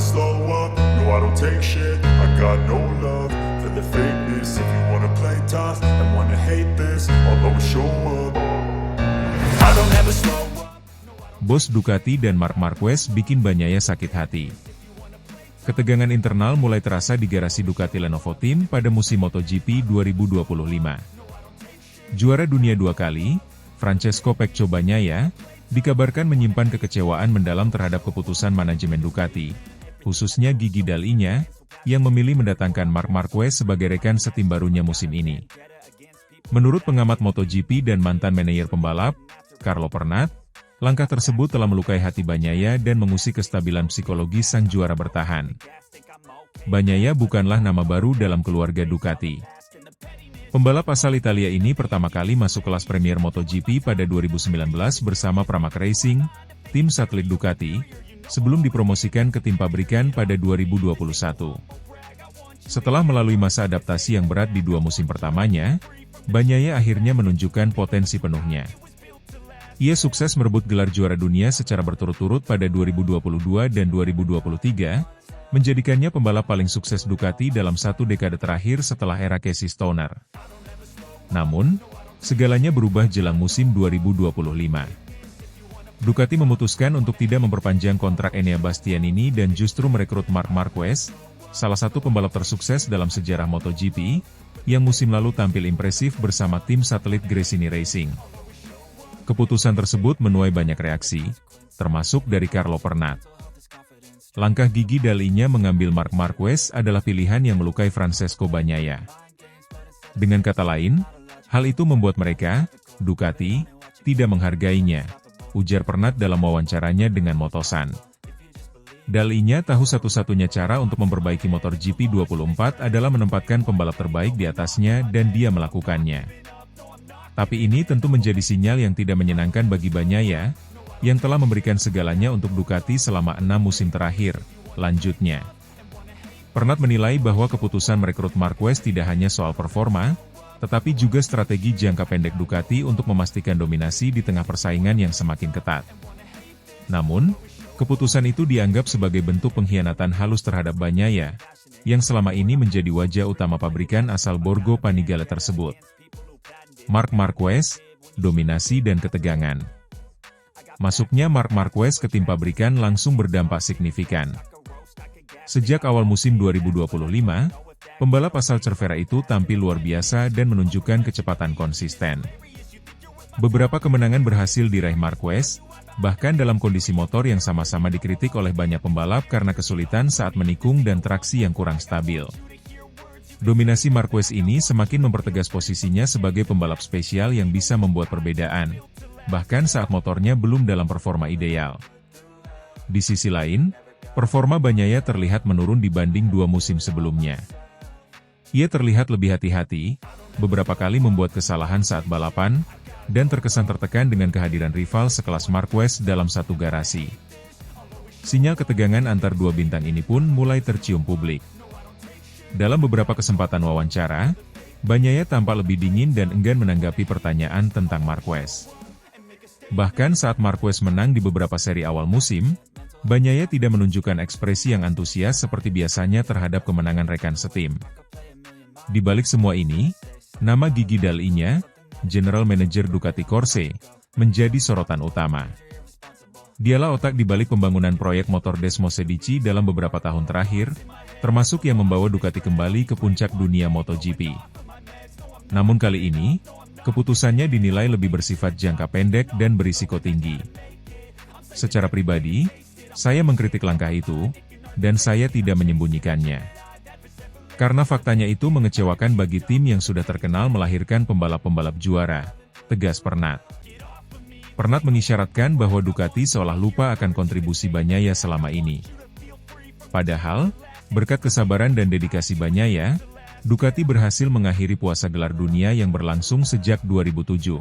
slow up, no I don't take shit. I got no love for the fakeness. If you wanna play tough and wanna hate this, I'll always show up. I don't ever slow up. Bos Ducati dan Marc Marquez bikin Bagnaia sakit hati. Ketegangan internal mulai terasa di garasi Ducati Lenovo Team pada musim MotoGP 2025. Juara dunia 2 kali, Francesco Pecco Bagnaia, dikabarkan menyimpan kekecewaan mendalam terhadap keputusan manajemen Ducati, khususnya Gigi Dall'Igna, yang memilih mendatangkan Marc Marquez sebagai rekan setim barunya musim ini. Menurut pengamat MotoGP dan mantan manajer pembalap, Carlo Pernat, langkah tersebut telah melukai hati Bagnaia dan mengusik kestabilan psikologis sang juara bertahan. Bagnaia bukanlah nama baru dalam keluarga Ducati. Pembalap asal Italia ini pertama kali masuk kelas Premier MotoGP pada 2019 bersama Pramac Racing, tim satelit Ducati, sebelum dipromosikan ke tim pabrikan pada 2021. Setelah melalui masa adaptasi yang berat di 2 musim pertamanya, Bagnaia akhirnya menunjukkan potensi penuhnya. Ia sukses merebut gelar juara dunia secara berturut-turut pada 2022 dan 2023, menjadikannya pembalap paling sukses Ducati dalam 1 dekade terakhir setelah era Casey Stoner. Namun, segalanya berubah jelang musim 2025. Ducati memutuskan untuk tidak memperpanjang kontrak Enea Bastianini dan justru merekrut Marc Marquez, salah satu pembalap tersukses dalam sejarah MotoGP, yang musim lalu tampil impresif bersama tim satelit Gresini Racing. Keputusan tersebut menuai banyak reaksi, termasuk dari Carlo Pernat. Langkah Gigi Dall'Igna mengambil Marc Marquez adalah pilihan yang melukai Francesco Bagnaia. Dengan kata lain, hal itu membuat mereka, Ducati, tidak menghargainya, ujar Pernat dalam wawancaranya dengan Motosan. Dall'Igna tahu satu-satunya cara untuk memperbaiki motor GP24 adalah menempatkan pembalap terbaik di atasnya dan dia melakukannya. Tapi ini tentu menjadi sinyal yang tidak menyenangkan bagi Bagnaia, yang telah memberikan segalanya untuk Ducati selama 6 musim terakhir, lanjutnya. Pernat menilai bahwa keputusan merekrut Marquez tidak hanya soal performa, tetapi juga strategi jangka pendek Ducati untuk memastikan dominasi di tengah persaingan yang semakin ketat. Namun, keputusan itu dianggap sebagai bentuk pengkhianatan halus terhadap Bagnaia, yang selama ini menjadi wajah utama pabrikan asal Borgo Panigale tersebut. Marc Marquez, dominasi dan ketegangan. Masuknya Marc Marquez ke tim pabrikan langsung berdampak signifikan. Sejak awal musim 2025, pembalap asal Cervera itu tampil luar biasa dan menunjukkan kecepatan konsisten. Beberapa kemenangan berhasil diraih Marquez, bahkan dalam kondisi motor yang sama-sama dikritik oleh banyak pembalap karena kesulitan saat menikung dan traksi yang kurang stabil. Dominasi Marquez ini semakin mempertegas posisinya sebagai pembalap spesial yang bisa membuat perbedaan, bahkan saat motornya belum dalam performa ideal. Di sisi lain, performa Bagnaia terlihat menurun dibanding 2 musim sebelumnya. Ia terlihat lebih hati-hati, beberapa kali membuat kesalahan saat balapan, dan terkesan tertekan dengan kehadiran rival sekelas Marquez dalam satu garasi. Sinyal ketegangan antar 2 bintang ini pun mulai tercium publik. Dalam beberapa kesempatan wawancara, Bagnaia tampak lebih dingin dan enggan menanggapi pertanyaan tentang Marquez. Bahkan saat Marquez menang di beberapa seri awal musim, Bagnaia tidak menunjukkan ekspresi yang antusias seperti biasanya terhadap kemenangan rekan setim. Di balik semua ini, nama Gigi Dall'Igna, General Manager Ducati Corse, menjadi sorotan utama. Dialah otak di balik pembangunan proyek motor Desmosedici dalam beberapa tahun terakhir, termasuk yang membawa Ducati kembali ke puncak dunia MotoGP. Namun kali ini, keputusannya dinilai lebih bersifat jangka pendek dan berisiko tinggi. Secara pribadi, saya mengkritik langkah itu, dan saya tidak menyembunyikannya. Karena faktanya itu mengecewakan bagi tim yang sudah terkenal melahirkan pembalap-pembalap juara, tegas Pernat. Pernat mengisyaratkan bahwa Ducati seolah lupa akan kontribusi Bagnaia selama ini. Padahal, berkat kesabaran dan dedikasi Bagnaia, Ducati berhasil mengakhiri puasa gelar dunia yang berlangsung sejak 2007.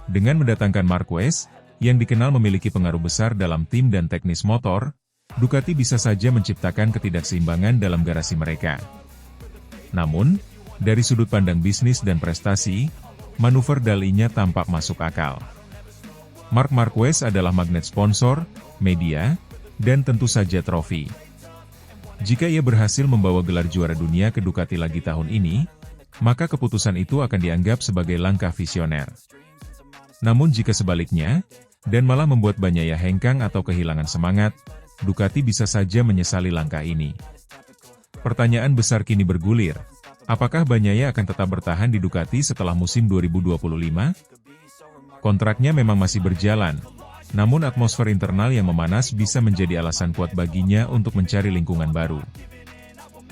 Dengan mendatangkan Marquez, yang dikenal memiliki pengaruh besar dalam tim dan teknis motor, Ducati bisa saja menciptakan ketidakseimbangan dalam garasi mereka. Namun, dari sudut pandang bisnis dan prestasi, manuver Dall'Igna tampak masuk akal. Marc Marquez adalah magnet sponsor, media, dan tentu saja trofi. Jika ia berhasil membawa gelar juara dunia ke Ducati lagi tahun ini, maka keputusan itu akan dianggap sebagai langkah visioner. Namun jika sebaliknya, dan malah membuat Bagnaia hengkang atau kehilangan semangat, Ducati bisa saja menyesali langkah ini. Pertanyaan besar kini bergulir, apakah Bagnaia akan tetap bertahan di Ducati setelah musim 2025? Kontraknya memang masih berjalan, namun atmosfer internal yang memanas bisa menjadi alasan kuat baginya untuk mencari lingkungan baru.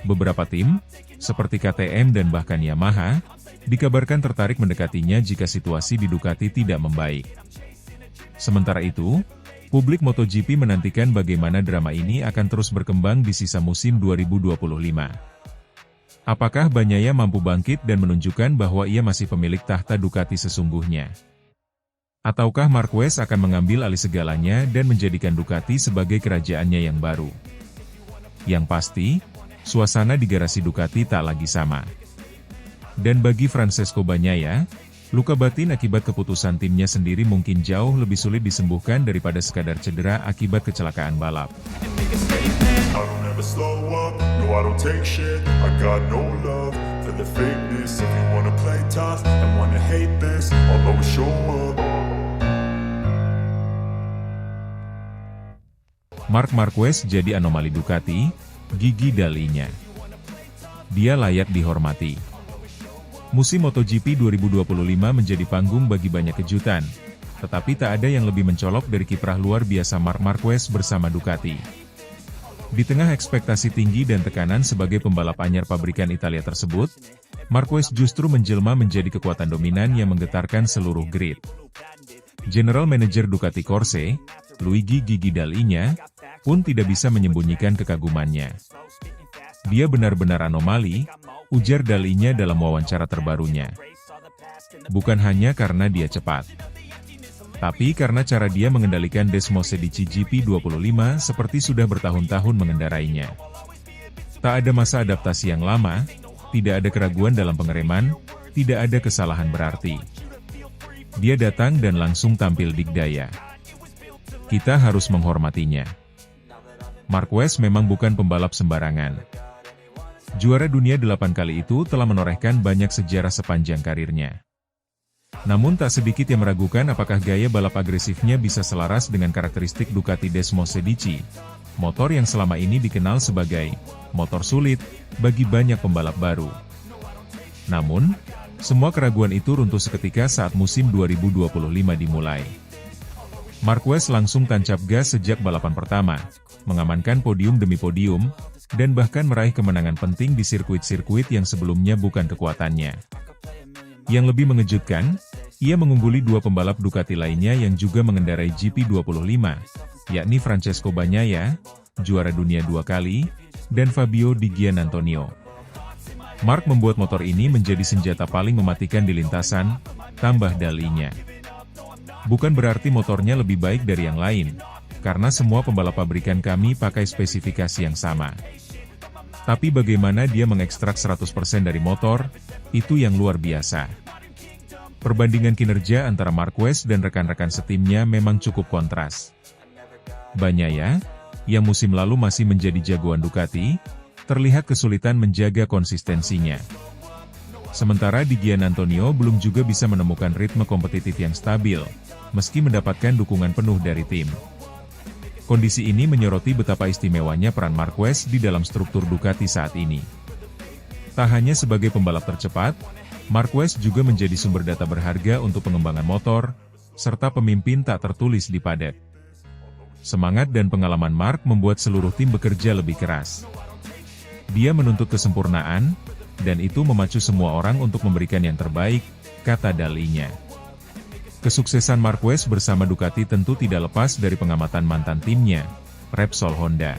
Beberapa tim, seperti KTM dan bahkan Yamaha, dikabarkan tertarik mendekatinya jika situasi di Ducati tidak membaik. Sementara itu, publik MotoGP menantikan bagaimana drama ini akan terus berkembang di sisa musim 2025. Apakah Bagnaia mampu bangkit dan menunjukkan bahwa ia masih pemilik tahta Ducati sesungguhnya? Ataukah Marquez akan mengambil alih segalanya dan menjadikan Ducati sebagai kerajaannya yang baru? Yang pasti, suasana di garasi Ducati tak lagi sama. Dan bagi Francesco Bagnaia, luka batin akibat keputusan timnya sendiri mungkin jauh lebih sulit disembuhkan daripada sekadar cedera akibat kecelakaan balap. I don't ever slow up, no I don't take shit. I got no love for the fakeness. If you wanna play tough and wanna hate this, I'll always show up. Marc Marquez jadi anomali Ducati, gigi dalinya. Dia layak dihormati. Musim MotoGP 2025 menjadi panggung bagi banyak kejutan, tetapi tak ada yang lebih mencolok dari kiprah luar biasa Marc Marquez bersama Ducati. Di tengah ekspektasi tinggi dan tekanan sebagai pembalap anyar pabrikan Italia tersebut, Marquez justru menjelma menjadi kekuatan dominan yang menggetarkan seluruh grid. General Manager Ducati Corse, Luigi Gigi Dall'Igna, pun tidak bisa menyembunyikan kekagumannya. Dia benar-benar anomali, ujar Dall'Igna dalam wawancara terbarunya. Bukan hanya karena dia cepat, tapi karena cara dia mengendalikan Desmosedici GP25 seperti sudah bertahun-tahun mengendarainya. Tak ada masa adaptasi yang lama, tidak ada keraguan dalam pengereman, tidak ada kesalahan berarti. Dia datang dan langsung tampil dikdaya. Kita harus menghormatinya. Marquez memang bukan pembalap sembarangan. Juara dunia 8 kali itu telah menorehkan banyak sejarah sepanjang karirnya. Namun tak sedikit yang meragukan apakah gaya balap agresifnya bisa selaras dengan karakteristik Ducati Desmosedici, motor yang selama ini dikenal sebagai motor sulit bagi banyak pembalap baru. Namun, semua keraguan itu runtuh seketika saat musim 2025 dimulai. Marquez langsung tancap gas sejak balapan pertama, mengamankan podium demi podium, dan bahkan meraih kemenangan penting di sirkuit-sirkuit yang sebelumnya bukan kekuatannya. Yang lebih mengejutkan, ia mengungguli dua pembalap Ducati lainnya yang juga mengendarai GP25, yakni Francesco Bagnaia, juara dunia 2 kali, dan Fabio Di Giannantonio. Marc membuat motor ini menjadi senjata paling mematikan di lintasan, tambah Dall'Igna. Bukan berarti motornya lebih baik dari yang lain, karena semua pembalap pabrikan kami pakai spesifikasi yang sama. Tapi bagaimana dia mengekstrak 100% dari motor, itu yang luar biasa. Perbandingan kinerja antara Marquez dan rekan-rekan setimnya memang cukup kontras. Bagnaia, yang musim lalu masih menjadi jagoan Ducati, terlihat kesulitan menjaga konsistensinya. Sementara Di Giannantonio belum juga bisa menemukan ritme kompetitif yang stabil, meski mendapatkan dukungan penuh dari tim. Kondisi ini menyoroti betapa istimewanya peran Marquez di dalam struktur Ducati saat ini. Tak hanya sebagai pembalap tercepat, Marquez juga menjadi sumber data berharga untuk pengembangan motor, serta pemimpin tak tertulis di paddock. Semangat dan pengalaman Marc membuat seluruh tim bekerja lebih keras. Dia menuntut kesempurnaan, dan itu memacu semua orang untuk memberikan yang terbaik, kata Dall'Igna. Kesuksesan Marquez bersama Ducati tentu tidak lepas dari pengamatan mantan timnya, Repsol Honda.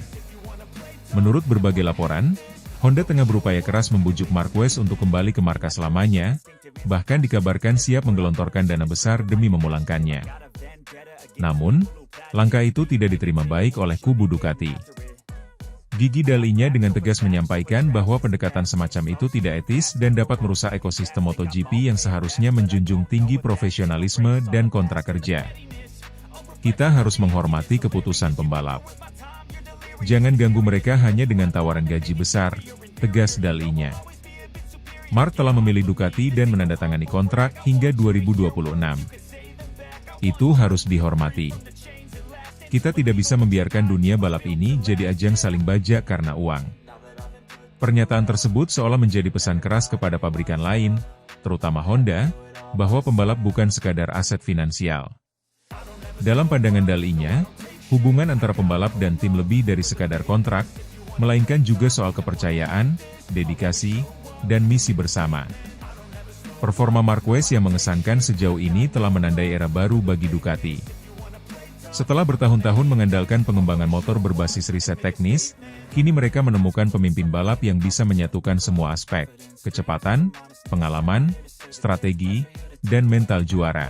Menurut berbagai laporan, Honda tengah berupaya keras membujuk Marquez untuk kembali ke markas lamanya, bahkan dikabarkan siap menggelontorkan dana besar demi memulangkannya. Namun, langkah itu tidak diterima baik oleh kubu Ducati. Gigi Dall'Igna dengan tegas menyampaikan bahwa pendekatan semacam itu tidak etis dan dapat merusak ekosistem MotoGP yang seharusnya menjunjung tinggi profesionalisme dan kontrak kerja. Kita harus menghormati keputusan pembalap. Jangan ganggu mereka hanya dengan tawaran gaji besar, tegas dalinya. Marc telah memilih Ducati dan menandatangani kontrak hingga 2026. Itu harus dihormati. Kita tidak bisa membiarkan dunia balap ini jadi ajang saling bajak karena uang. Pernyataan tersebut seolah menjadi pesan keras kepada pabrikan lain, terutama Honda, bahwa pembalap bukan sekadar aset finansial. Dalam pandangan dalinya, hubungan antara pembalap dan tim lebih dari sekadar kontrak, melainkan juga soal kepercayaan, dedikasi, dan misi bersama. Performa Marquez yang mengesankan sejauh ini telah menandai era baru bagi Ducati. Setelah bertahun-tahun mengandalkan pengembangan motor berbasis riset teknis, kini mereka menemukan pemimpin balap yang bisa menyatukan semua aspek, kecepatan, pengalaman, strategi, dan mental juara.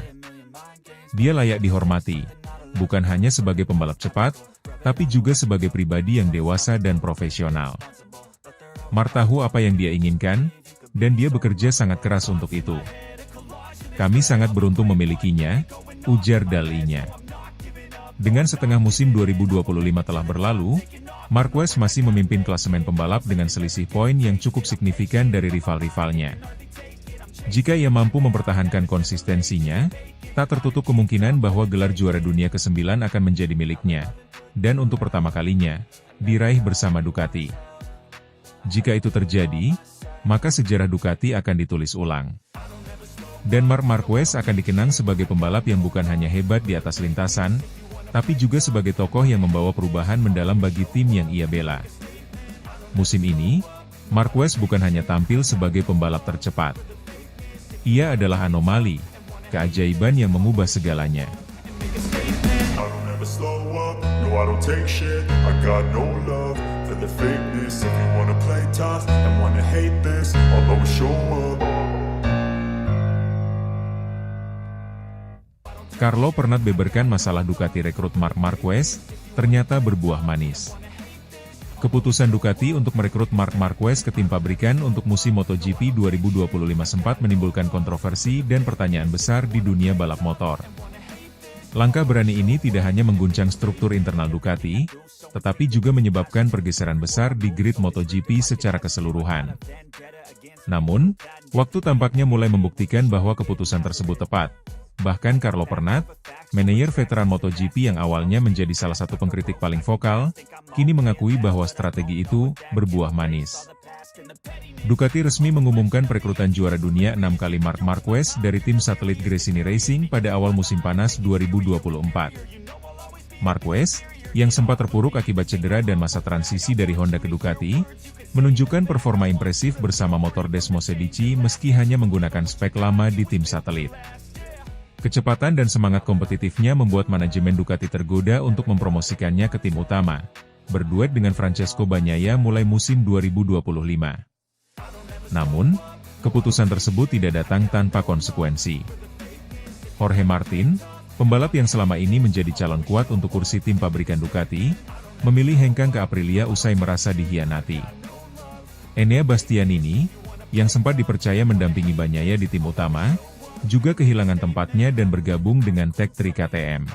Dia layak dihormati, bukan hanya sebagai pembalap cepat, tapi juga sebagai pribadi yang dewasa dan profesional. Marc tahu apa yang dia inginkan, dan dia bekerja sangat keras untuk itu. Kami sangat beruntung memilikinya, ujar dalinya. Dengan setengah musim 2025 telah berlalu, Marquez masih memimpin klasemen pembalap dengan selisih poin yang cukup signifikan dari rival-rivalnya. Jika ia mampu mempertahankan konsistensinya, tak tertutup kemungkinan bahwa gelar juara dunia ke-9 akan menjadi miliknya, dan untuk pertama kalinya, diraih bersama Ducati. Jika itu terjadi, maka sejarah Ducati akan ditulis ulang. Dan Marc Marquez akan dikenang sebagai pembalap yang bukan hanya hebat di atas lintasan, tapi juga sebagai tokoh yang membawa perubahan mendalam bagi tim yang ia bela. Musim ini, Marquez bukan hanya tampil sebagai pembalap tercepat. Ia adalah anomali, keajaiban yang mengubah segalanya. I don't ever slow up, no I don't take shit. I got no love for the fakeness. If you wanna play tough and wanna hate this, I'll always show up. Carlo Pernat beberkan masalah Ducati rekrut Marc Marquez, ternyata berbuah manis. Keputusan Ducati untuk merekrut Marc Marquez ke tim pabrikan untuk musim MotoGP 2025 sempat menimbulkan kontroversi dan pertanyaan besar di dunia balap motor. Langkah berani ini tidak hanya mengguncang struktur internal Ducati, tetapi juga menyebabkan pergeseran besar di grid MotoGP secara keseluruhan. Namun, waktu tampaknya mulai membuktikan bahwa keputusan tersebut tepat. Bahkan Carlo Pernat, manajer veteran MotoGP yang awalnya menjadi salah satu pengkritik paling vokal, kini mengakui bahwa strategi itu berbuah manis. Ducati resmi mengumumkan perekrutan juara dunia 6 kali Marc Marquez dari tim satelit Gresini Racing pada awal musim panas 2024. Marquez, yang sempat terpuruk akibat cedera dan masa transisi dari Honda ke Ducati, menunjukkan performa impresif bersama motor Desmosedici meski hanya menggunakan spek lama di tim satelit. Kecepatan dan semangat kompetitifnya membuat manajemen Ducati tergoda untuk mempromosikannya ke tim utama, berduet dengan Francesco Bagnaia mulai musim 2025. Namun, keputusan tersebut tidak datang tanpa konsekuensi. Jorge Martin, pembalap yang selama ini menjadi calon kuat untuk kursi tim pabrikan Ducati, memilih hengkang ke Aprilia usai merasa dikhianati. Enea Bastianini, yang sempat dipercaya mendampingi Bagnaia di tim utama, juga kehilangan tempatnya dan bergabung dengan Tech 3 KTM.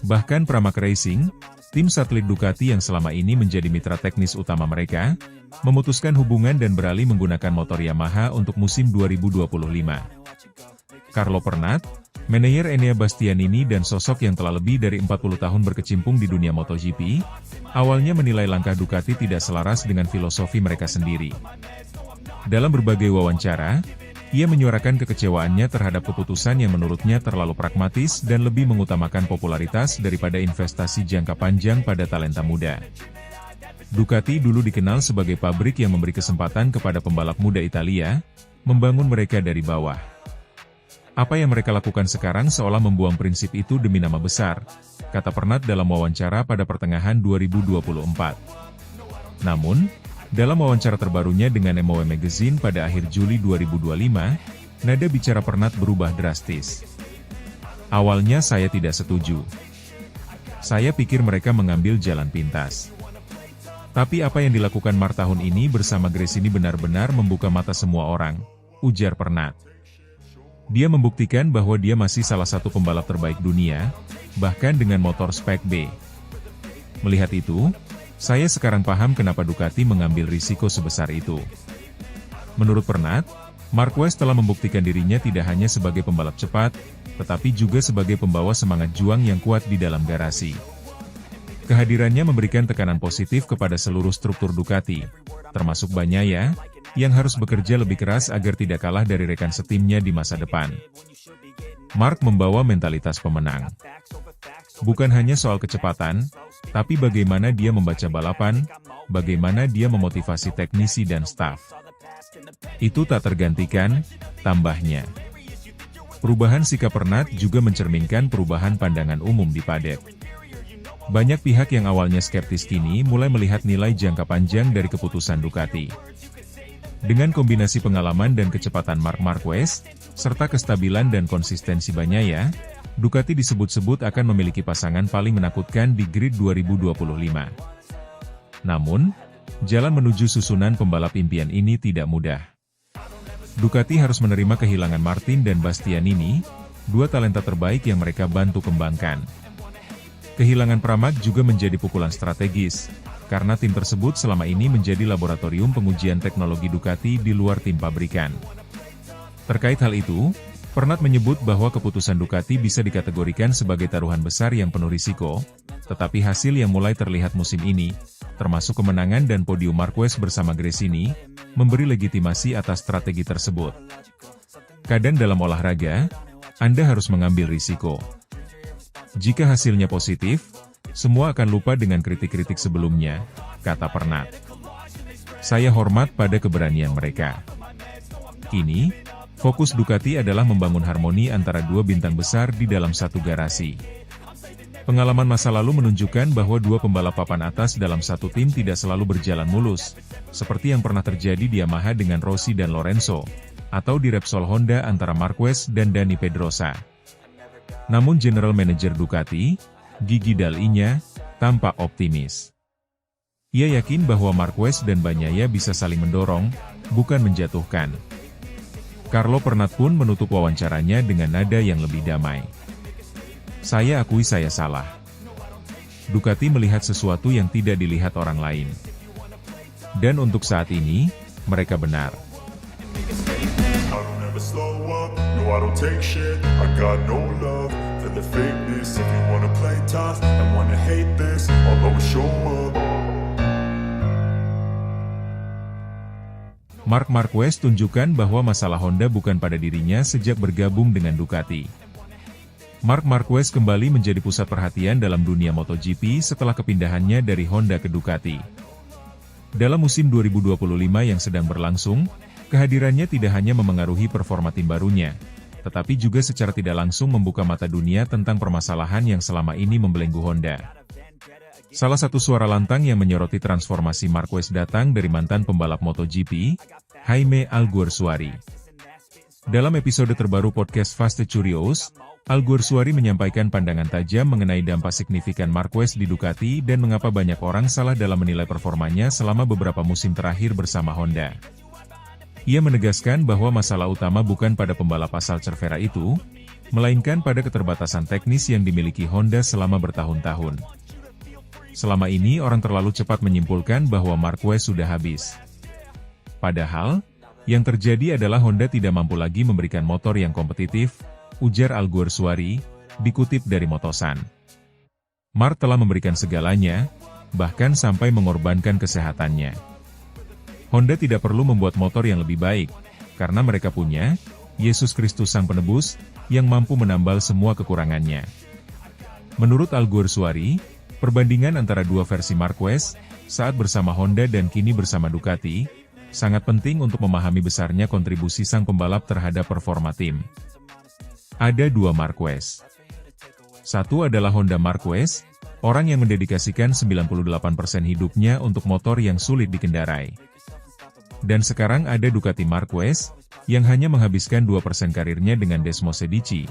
Bahkan Pramac Racing, tim satelit Ducati yang selama ini menjadi mitra teknis utama mereka, memutuskan hubungan dan beralih menggunakan motor Yamaha untuk musim 2025. Carlo Pernat, manajer Enea Bastianini dan sosok yang telah lebih dari 40 tahun berkecimpung di dunia MotoGP, awalnya menilai langkah Ducati tidak selaras dengan filosofi mereka sendiri. Dalam berbagai wawancara, ia menyuarakan kekecewaannya terhadap keputusan yang menurutnya terlalu pragmatis dan lebih mengutamakan popularitas daripada investasi jangka panjang pada talenta muda. Ducati dulu dikenal sebagai pabrik yang memberi kesempatan kepada pembalap muda Italia, membangun mereka dari bawah. Apa yang mereka lakukan sekarang seolah membuang prinsip itu demi nama besar, kata Pernat dalam wawancara pada pertengahan 2024. Namun, dalam wawancara terbarunya dengan MOW Magazine pada akhir Juli 2025, nada bicara Pernat berubah drastis. Awalnya saya tidak setuju. Saya pikir mereka mengambil jalan pintas. Tapi apa yang dilakukan Marc tahun ini bersama Gresini benar-benar membuka mata semua orang, ujar Pernat. Dia membuktikan bahwa dia masih salah satu pembalap terbaik dunia, bahkan dengan motor spek B. Melihat itu, Saya sekarang paham kenapa Ducati mengambil risiko sebesar itu. Menurut Pernat, Marquez telah membuktikan dirinya tidak hanya sebagai pembalap cepat, tetapi juga sebagai pembawa semangat juang yang kuat di dalam garasi. Kehadirannya memberikan tekanan positif kepada seluruh struktur Ducati, termasuk Bagnaia, yang harus bekerja lebih keras agar tidak kalah dari rekan setimnya di masa depan. Mark membawa mentalitas pemenang. Bukan hanya soal kecepatan, tapi bagaimana dia membaca balapan, bagaimana dia memotivasi teknisi dan staf. Itu tak tergantikan, tambahnya. Perubahan sikap Pernat juga mencerminkan perubahan pandangan umum di paddock. Banyak pihak yang awalnya skeptis kini mulai melihat nilai jangka panjang dari keputusan Ducati. Dengan kombinasi pengalaman dan kecepatan Marc Marquez, serta kestabilan dan konsistensi Bagnaia, Ducati disebut-sebut akan memiliki pasangan paling menakutkan di grid 2025. Namun, jalan menuju susunan pembalap impian ini tidak mudah. Ducati harus menerima kehilangan Martin dan Bastianini, dua talenta terbaik yang mereka bantu kembangkan. Kehilangan Pramac juga menjadi pukulan strategis, karena tim tersebut selama ini menjadi laboratorium pengujian teknologi Ducati di luar tim pabrikan. Terkait hal itu, Pernat menyebut bahwa keputusan Ducati bisa dikategorikan sebagai taruhan besar yang penuh risiko, tetapi hasil yang mulai terlihat musim ini, termasuk kemenangan dan podium Marquez bersama Gresini, memberi legitimasi atas strategi tersebut. Kadang dalam olahraga, Anda harus mengambil risiko. Jika hasilnya positif, semua akan lupa dengan kritik-kritik sebelumnya, kata Pernat. Saya hormat pada keberanian mereka. Kini, fokus Ducati adalah membangun harmoni antara dua bintang besar di dalam satu garasi. Pengalaman masa lalu menunjukkan bahwa dua pembalap papan atas dalam satu tim tidak selalu berjalan mulus, seperti yang pernah terjadi di Yamaha dengan Rossi dan Lorenzo, atau di Repsol Honda antara Marquez dan Dani Pedrosa. Namun General Manager Ducati, Gigi Dall'Igna, tampak optimis. Ia yakin bahwa Marquez dan Bagnaia bisa saling mendorong, bukan menjatuhkan. Carlo Pernat pun menutup wawancaranya dengan nada yang lebih damai. Saya akui saya salah. Ducati melihat sesuatu yang tidak dilihat orang lain. Dan untuk saat ini, mereka benar. I don't ever slow up, no I don't take shit. I got no love for the fakeness. If you wanna play tough and wanna hate this, I'll always show up. Marc Marquez tunjukkan bahwa masalah Honda bukan pada dirinya sejak bergabung dengan Ducati. Marc Marquez kembali menjadi pusat perhatian dalam dunia MotoGP setelah kepindahannya dari Honda ke Ducati. Dalam musim 2025 yang sedang berlangsung, kehadirannya tidak hanya memengaruhi performa tim barunya, tetapi juga secara tidak langsung membuka mata dunia tentang permasalahan yang selama ini membelenggu Honda. Salah satu suara lantang yang menyoroti transformasi Marquez datang dari mantan pembalap MotoGP, Jaime Alguersuari. Dalam episode terbaru podcast Fast Curious, Alguersuari menyampaikan pandangan tajam mengenai dampak signifikan Marquez di Ducati dan mengapa banyak orang salah dalam menilai performanya selama beberapa musim terakhir bersama Honda. Ia menegaskan bahwa masalah utama bukan pada pembalap asal Cervera itu, melainkan pada keterbatasan teknis yang dimiliki Honda selama bertahun-tahun. Selama ini orang terlalu cepat menyimpulkan bahwa Marquez sudah habis. Padahal, yang terjadi adalah Honda tidak mampu lagi memberikan motor yang kompetitif, ujar Alguersuari, dikutip dari Motosan. Marc telah memberikan segalanya, bahkan sampai mengorbankan kesehatannya. Honda tidak perlu membuat motor yang lebih baik, karena mereka punya Yesus Kristus Sang Penebus, yang mampu menambal semua kekurangannya. Menurut Alguersuari, perbandingan antara dua versi Marquez, saat bersama Honda dan kini bersama Ducati, sangat penting untuk memahami besarnya kontribusi sang pembalap terhadap performa tim. Ada dua Marquez. Satu adalah Honda Marquez, orang yang mendedikasikan 98% hidupnya untuk motor yang sulit dikendarai. Dan sekarang ada Ducati Marquez, yang hanya menghabiskan 2% karirnya dengan Desmosedici,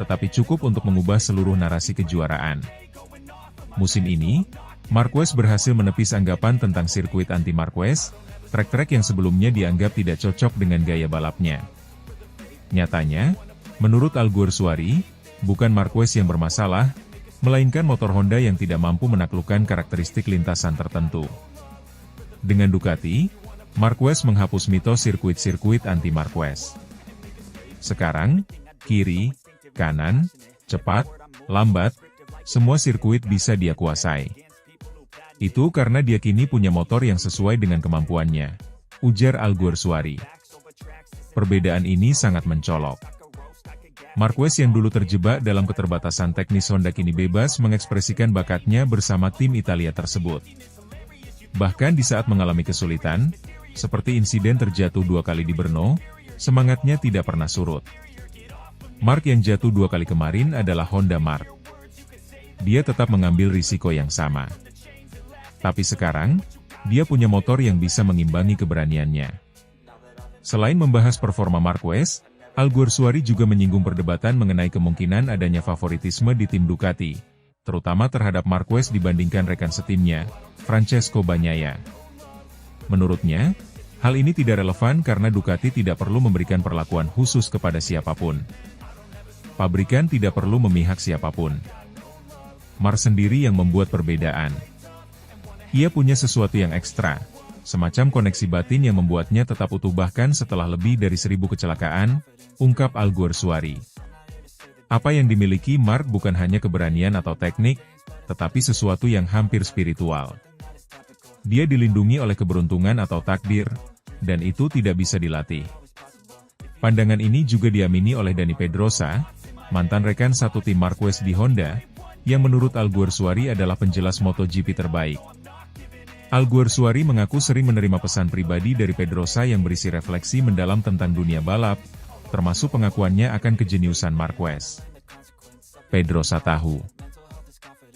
tetapi cukup untuk mengubah seluruh narasi kejuaraan. Musim ini, Marquez berhasil menepis anggapan tentang sirkuit anti-Marquez, trek-trek yang sebelumnya dianggap tidak cocok dengan gaya balapnya. Nyatanya, menurut Alguersuari, bukan Marquez yang bermasalah, melainkan motor Honda yang tidak mampu menaklukkan karakteristik lintasan tertentu. Dengan Ducati, Marquez menghapus mitos sirkuit-sirkuit anti Marquez. Sekarang, kiri, kanan, cepat, lambat, semua sirkuit bisa dia kuasai. Itu karena dia kini punya motor yang sesuai dengan kemampuannya, ujar Alguersuari. Perbedaan ini sangat mencolok. Marquez yang dulu terjebak dalam keterbatasan teknis Honda kini bebas mengekspresikan bakatnya bersama tim Italia tersebut. Bahkan di saat mengalami kesulitan, seperti insiden terjatuh 2 kali di Brno, semangatnya tidak pernah surut. Mark yang jatuh 2 kali kemarin adalah Honda Mark. Dia tetap mengambil risiko yang sama. Tapi sekarang, dia punya motor yang bisa mengimbangi keberaniannya. Selain membahas performa Marquez, Alguersuari juga menyinggung perdebatan mengenai kemungkinan adanya favoritisme di tim Ducati, terutama terhadap Marquez dibandingkan rekan setimnya, Francesco Bagnaia. Menurutnya, hal ini tidak relevan karena Ducati tidak perlu memberikan perlakuan khusus kepada siapapun. Pabrikan tidak perlu memihak siapapun. Mark sendiri yang membuat perbedaan. Ia punya sesuatu yang ekstra, semacam koneksi batin yang membuatnya tetap utuh bahkan setelah lebih dari 1000 kecelakaan, ungkap Alguersuari. Apa yang dimiliki Mark bukan hanya keberanian atau teknik, tetapi sesuatu yang hampir spiritual. Dia dilindungi oleh keberuntungan atau takdir, dan itu tidak bisa dilatih. Pandangan ini juga diamini oleh Dani Pedrosa, mantan rekan satu tim Marquez di Honda, yang menurut Alguersuari adalah penjelas MotoGP terbaik. Alguersuari mengaku sering menerima pesan pribadi dari Pedrosa yang berisi refleksi mendalam tentang dunia balap, termasuk pengakuannya akan kejeniusan Marquez. Pedrosa tahu.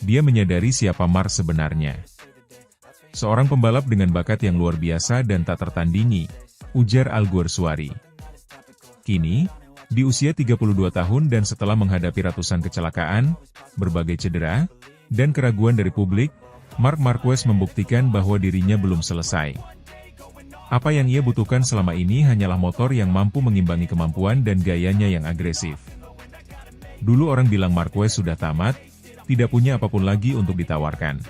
Dia menyadari siapa Mark sebenarnya. Seorang pembalap dengan bakat yang luar biasa dan tak tertandingi, ujar Alguersuari. Kini, di usia 32 tahun dan setelah menghadapi ratusan kecelakaan, berbagai cedera, dan keraguan dari publik, Marc Marquez membuktikan bahwa dirinya belum selesai. Apa yang ia butuhkan selama ini hanyalah motor yang mampu mengimbangi kemampuan dan gayanya yang agresif. Dulu orang bilang Marquez sudah tamat, tidak punya apapun lagi untuk ditawarkan.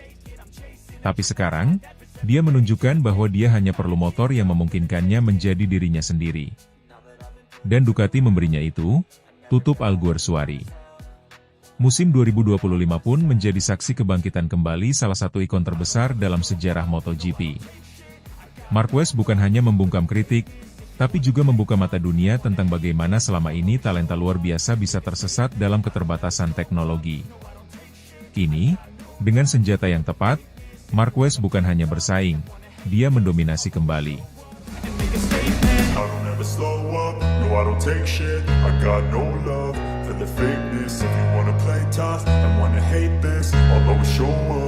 Tapi sekarang, dia menunjukkan bahwa dia hanya perlu motor yang memungkinkannya menjadi dirinya sendiri. Dan Ducati memberinya itu, tutup Alguersuari. Musim 2025 pun menjadi saksi kebangkitan kembali salah satu ikon terbesar dalam sejarah MotoGP. Marquez bukan hanya membungkam kritik, tapi juga membuka mata dunia tentang bagaimana selama ini talenta luar biasa bisa tersesat dalam keterbatasan teknologi. Kini, dengan senjata yang tepat, Marquez bukan hanya bersaing, dia mendominasi kembali. I don't take shit, I got no love for the fakeness. If you wanna play tough and wanna hate this, I'll always show up.